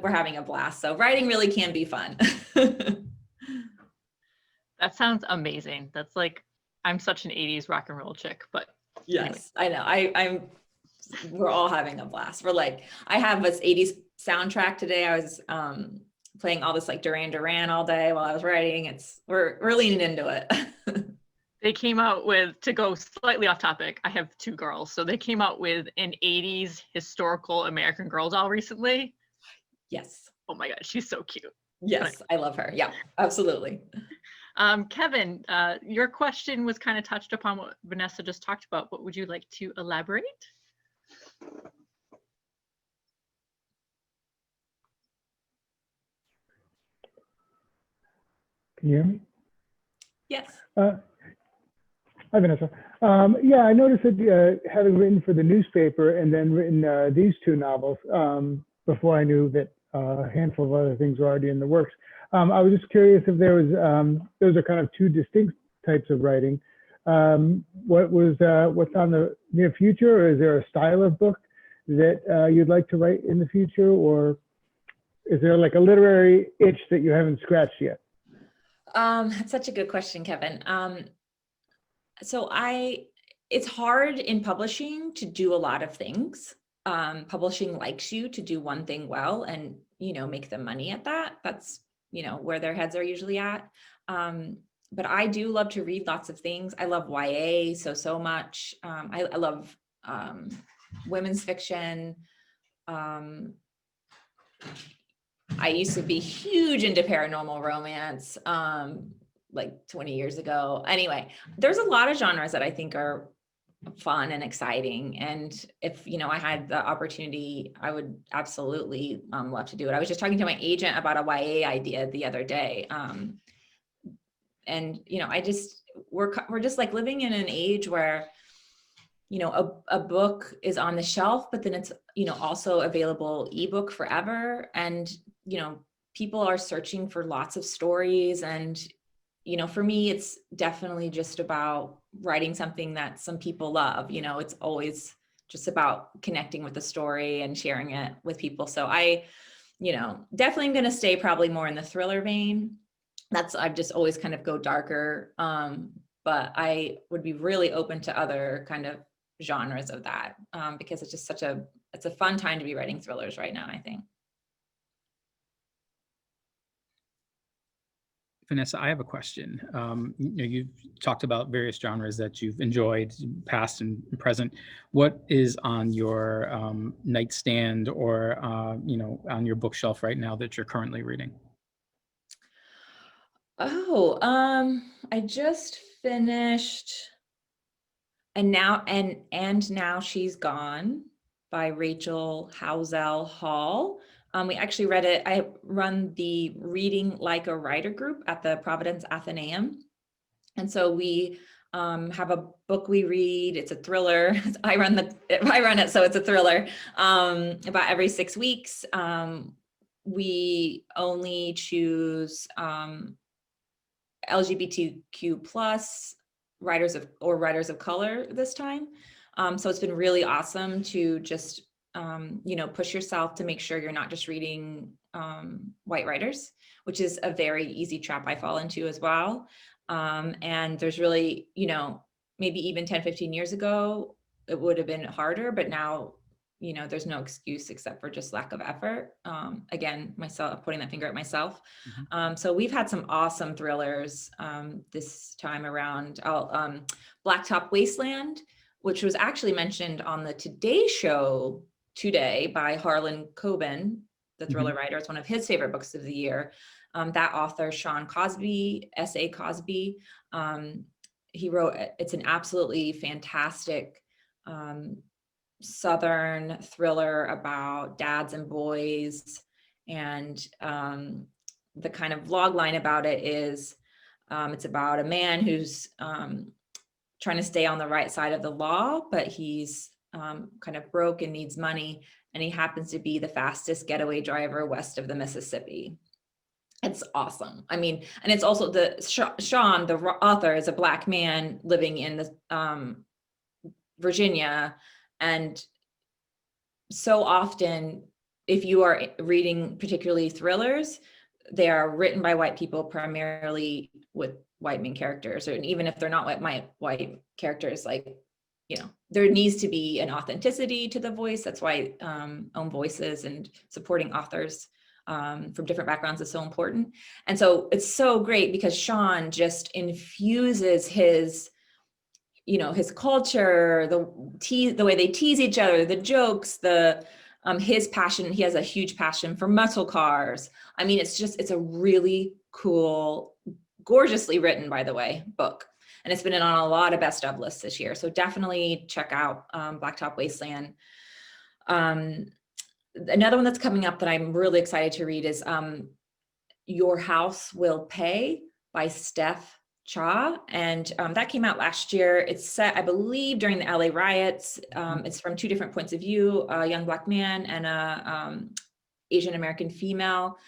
we're having a blast. So writing really can be fun. That sounds amazing. That's like, I'm such an 80s rock and roll chick, but Yes, I know. We're all having a blast. We're like, I have this 80s soundtrack today. I was playing all this like Duran Duran all day while I was writing. We're leaning into it. they came out with, to go slightly off topic, I have 2 girls. So they came out with an 80s historical American Girl doll recently. Yes. Oh my God, she's so cute. Yes, I love her. Yeah, absolutely. Kevin, your question was kind of touched upon what Vanessa just talked about. What would you like to elaborate? Can you hear me? Yes. Hi, Vanessa. Yeah, I noticed that having written for the newspaper and then written these 2 novels before I knew that a handful of other things were already in the works. I was just curious if there was, those are kind of 2 distinct types of writing. What's on the near future, or is there a style of book that you'd like to write in the future, or is there like a literary itch that you haven't scratched yet? That's such a good question, Kevin. So it's hard in publishing to do a lot of things. Publishing likes you to do one thing well and, you know, make them money at that. That's, you know, where their heads are usually at. But I do love to read lots of things. I love YA so much. I love women's fiction. I used to be huge into paranormal romance, like 20 years ago. Anyway, there's a lot of genres that I think are fun and exciting. And if, you know, I had the opportunity, I would absolutely love to do it. I was just talking to my agent about a YA idea the other day. And, you know, we're just like living in an age where, you know, a book is on the shelf, but then it's, you know, also available ebook forever. And, you know, people are searching for lots of stories. And, you know, for me, it's definitely just about writing something that some people love. You know, it's always just about connecting with the story and sharing it with people. So you know, definitely am going to stay probably more in the thriller vein. I've just always kind of go darker. But I would be really open to other kind of genres of that, because it's just it's a fun time to be writing thrillers right now, I think. Vanessa, I have a question. You know, you've talked about various genres that you've enjoyed, past and present. What is on your nightstand or, you know, on your bookshelf right now that you're currently reading? Oh, I just finished And Now She's Gone by Rachel Housel Hall. We actually read it. I run the Reading Like a Writer group at the Providence Athenaeum. And so we have a book we read. It's a thriller. I run it, so it's a thriller. About every 6 weeks. We only choose LGBTQ plus writers of color this time. So it's been really awesome to just, you know, push yourself to make sure you're not just reading white writers, which is a very easy trap I fall into as well. And there's really, you know, maybe even 10, 15 years ago, it would have been harder, but now, you know, there's no excuse except for just lack of effort. Again, myself putting that finger at myself. So we've had some awesome thrillers this time around. Blacktop Wasteland, which was actually mentioned on the Today Show today by Harlan Coben, the thriller writer. It's one of his favorite books of the year. That author, Sean Cosby, S.A. Cosby, he wrote, it's an absolutely fantastic Southern thriller about dads and boys. And the kind of log line about it is it's about a man who's trying to stay on the right side of the law, but he's kind of broke and needs money. And he happens to be the fastest getaway driver west of the Mississippi. It's awesome. I mean, and it's also Sean, the author, is a Black man living in the Virginia. And so often, if you are reading particularly thrillers, they are written by white people, primarily with white main characters, and even if they're not white characters, like, you know, there needs to be an authenticity to the voice. That's why own voices and supporting authors from different backgrounds is so important. And so it's so great because Sean just infuses his, you know, his culture, the way they tease each other, the jokes, his passion. He has a huge passion for muscle cars. I mean, it's a really cool, gorgeously written, by the way, book. And it's been on a lot of best of lists this year. So definitely check out Blacktop Wasteland. Another one that's coming up that I'm really excited to read is Your House Will Pay by Steph Cha. And that came out last year. It's set, I believe, during the LA riots. It's from two different points of view, a young Black man and a Asian American female.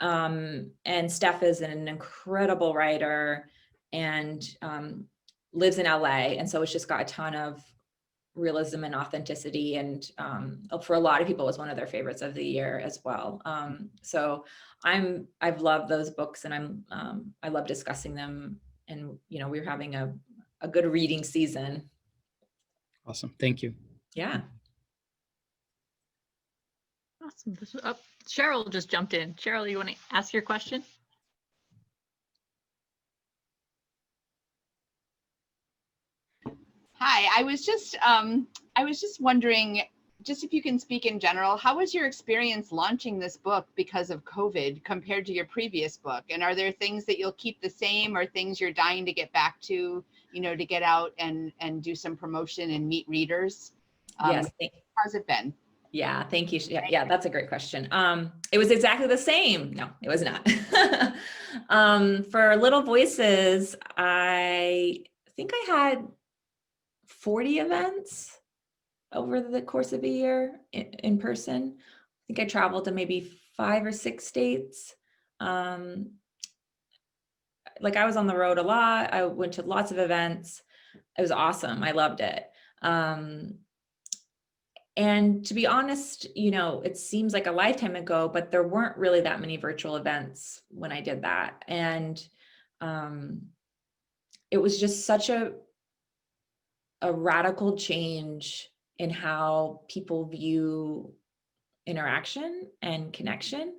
And Steph is an incredible writer and lives in LA. And so it's just got a ton of realism and authenticity. And for a lot of people, it was one of their favorites of the year as well. So I've loved those books, and I love discussing them. And, you know, we're having a good reading season. Awesome. Thank you. Yeah. Awesome. Cheryl just jumped in. Cheryl, you want to ask your question? Hi, I was just wondering, just if you can speak in general, how was your experience launching this book because of COVID compared to your previous book? And are there things that you'll keep the same, or things you're dying to get back to, you know, to get out and do some promotion and meet readers? Yes. How's it been? Yeah, thank you. Yeah, that's a great question. It was exactly the same. No, it was not. For Little Voices, I think I had 40 events over the course of a year in person. I think I traveled to maybe 5 or 6 states. Like, I was on the road a lot. I went to lots of events. It was awesome. I loved it. And to be honest, you know, it seems like a lifetime ago, but there weren't really that many virtual events when I did that. And it was just such a radical change in how people view interaction and connection.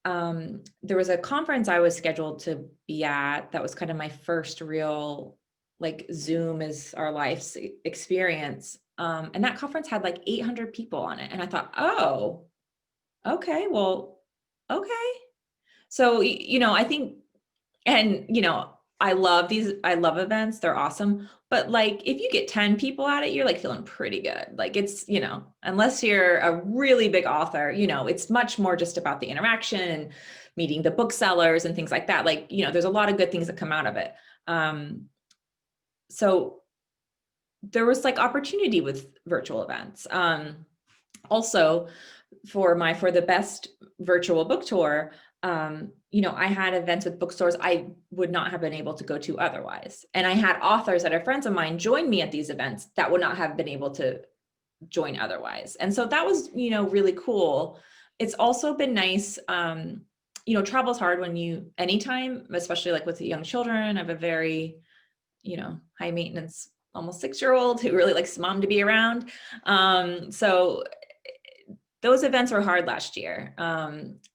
There was a conference I was scheduled to be at that was kind of my first real, like, Zoom is our life's experience. And that conference had like 800 people on it. And I thought, oh, okay, well, okay. So, you know, I think, and, you know, I love events. They're awesome. But like, if you get 10 people at it, you're like feeling pretty good. Like, it's, you know, unless you're a really big author, you know, it's much more just about the interaction and meeting the booksellers and things like that. Like, you know, there's a lot of good things that come out of it. So there was like opportunity with virtual events. Also for the best virtual book tour, you know, I had events with bookstores I would not have been able to go to otherwise. And I had authors that are friends of mine join me at these events that would not have been able to join otherwise. And so that was, you know, really cool. It's also been nice. You know, travel's hard anytime, especially like with the young children. I have a very, you know, high maintenance, almost 6-year-old who really likes mom to be around. So those events were hard last year.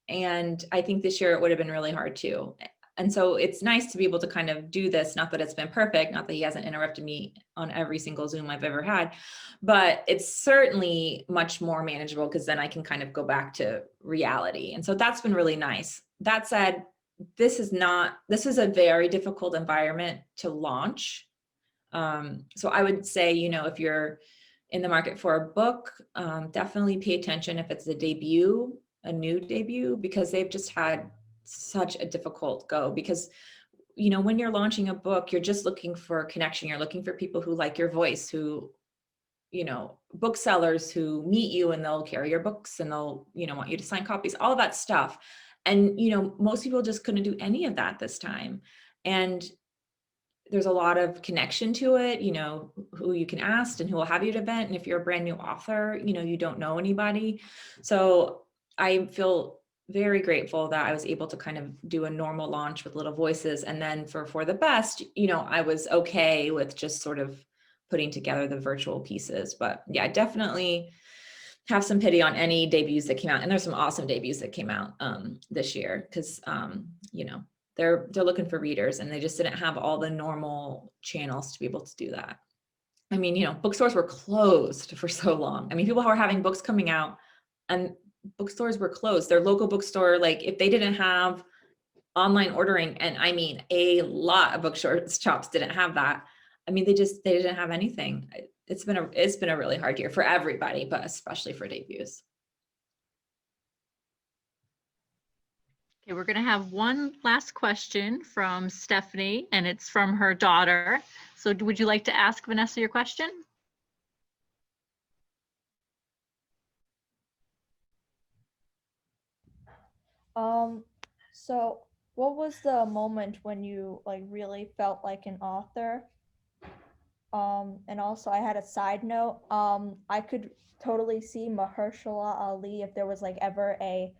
And I think this year it would have been really hard too. And so it's nice to be able to kind of do this. Not that it's been perfect, not that he hasn't interrupted me on every single Zoom I've ever had, but it's certainly much more manageable because then I can kind of go back to reality. And so that's been really nice. That said, this is a very difficult environment to launch. So I would say, you know, if you're in the market for a book, definitely pay attention if it's a new debut, because they've just had such a difficult go. Because, you know, when you're launching a book, you're just looking for connection. You're looking for people who like your voice, who, you know, booksellers who meet you and they'll carry your books and they'll, you know, want you to sign copies, all that stuff. And, you know, most people just couldn't do any of that this time. And there's a lot of connection to it, you know, who you can ask and who will have you at an event. And if you're a brand new author, you know, you don't know anybody. So I feel very grateful that I was able to kind of do a normal launch with Little Voices. And then for the best, you know, I was okay with just sort of putting together the virtual pieces. But yeah, definitely have some pity on any debuts that came out. And there's some awesome debuts that came out this year because, you know, they're looking for readers and they just didn't have all the normal channels to be able to do that. I mean, you know, bookstores were closed for so long. I mean, people were having books coming out and bookstores were closed. Their local bookstore, like if they didn't have online ordering, and I mean, a lot of bookshops didn't have that. I mean, they didn't have anything. It's been a really hard year for everybody, but especially for debuts. Okay, we're going to have one last question from Stephanie, and it's from her daughter. So would you like to ask Vanessa your question? So what was the moment when you like really felt like an author? And also I had a side note. I could totally see Mahershala Ali if there was like ever a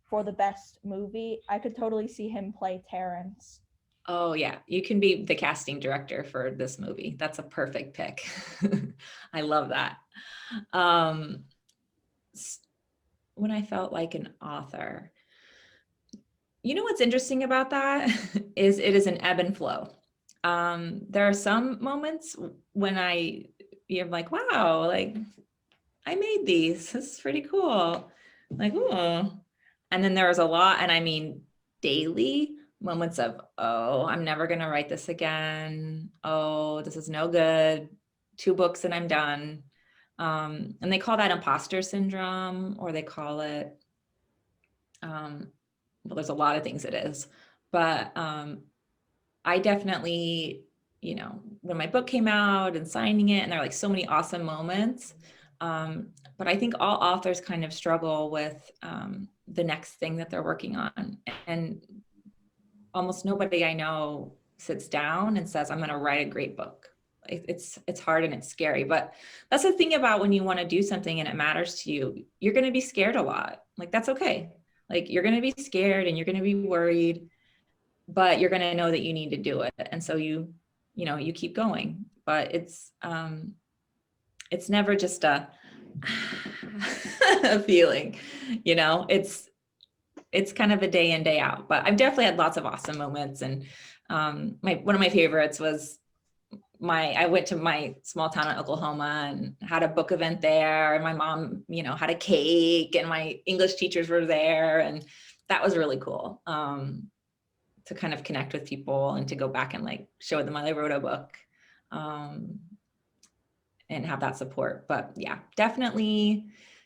for the best movie. I could totally see him play Terrence. Oh yeah, you can be the casting director for this movie. That's a perfect pick. I love that. When I felt like an author, you know what's interesting about that is it is an ebb and flow. There are some moments when you're like, wow, like I made these. This is pretty cool. Like, oh. And then there was a lot, and I mean daily moments of, oh, I'm never gonna write this again. Oh, this is no good. 2 books and I'm done. And they call that imposter syndrome, or they call it, well, there's a lot of things it is, but I definitely, you know, when my book came out and signing it, and there are like so many awesome moments. But I think all authors kind of struggle with the next thing that they're working on. And almost nobody I know sits down and says, I'm going to write a great book. It's hard and it's scary, but that's the thing about when you want to do something and it matters to you, you're going to be scared a lot. Like, that's okay. Like, you're going to be scared and you're going to be worried, but you're going to know that you need to do it. And so you keep going, but it's never just a feeling, you know, it's kind of a day in, day out, but I've definitely had lots of awesome moments. And one of my favorites was I went to my small town in Oklahoma and had a book event there. And my mom, you know, had a cake and my English teachers were there. And that was really cool to kind of connect with people and to go back and like show them I wrote a book and have that support. But yeah, definitely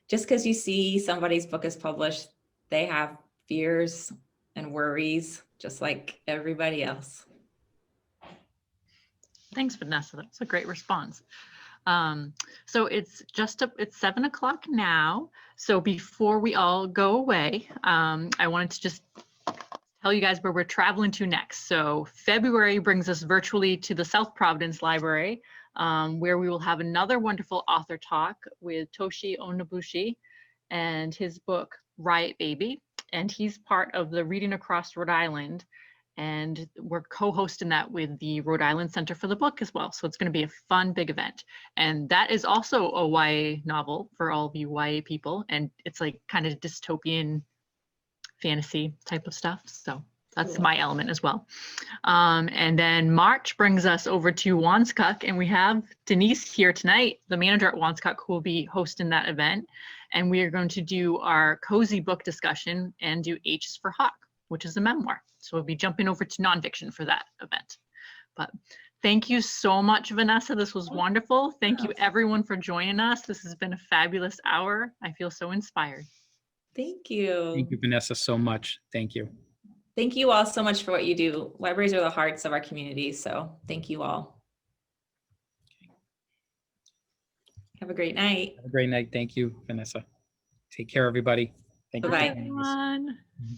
just because you see somebody's book is published, they have fears and worries just like everybody else. Thanks, Vanessa. That's a great response. So it's 7 o'clock now. So before we all go away, I wanted to just tell you guys where we're traveling to next. So February brings us virtually to the South Providence Library, where we will have another wonderful author talk with Toshi Onobushi and his book, Riot Baby. And he's part of the Reading Across Rhode Island. And we're co-hosting that with the Rhode Island Center for the Book as well. So it's going to be a fun, big event. And that is also a YA novel for all of you YA people. And it's like kind of dystopian fantasy type of stuff. So that's my element as well. And then March brings us over to Wanskuck. And we have Denise here tonight, the manager at Wanskuck, who will be hosting that event. And we are going to do our cozy book discussion and do H is for Hawk, which is a memoir. So we'll be jumping over to nonfiction for that event. But thank you so much, Vanessa. This was wonderful. Thank you everyone for joining us. This has been a fabulous hour. I feel so inspired. Thank you. Thank you, Vanessa, so much. Thank you. Thank you all so much for what you do. Libraries are the hearts of our community. So thank you all. Have a great night. Have a great night. Thank you, Vanessa. Take care, everybody. Thank you. Bye-bye. Everyone. Mhm.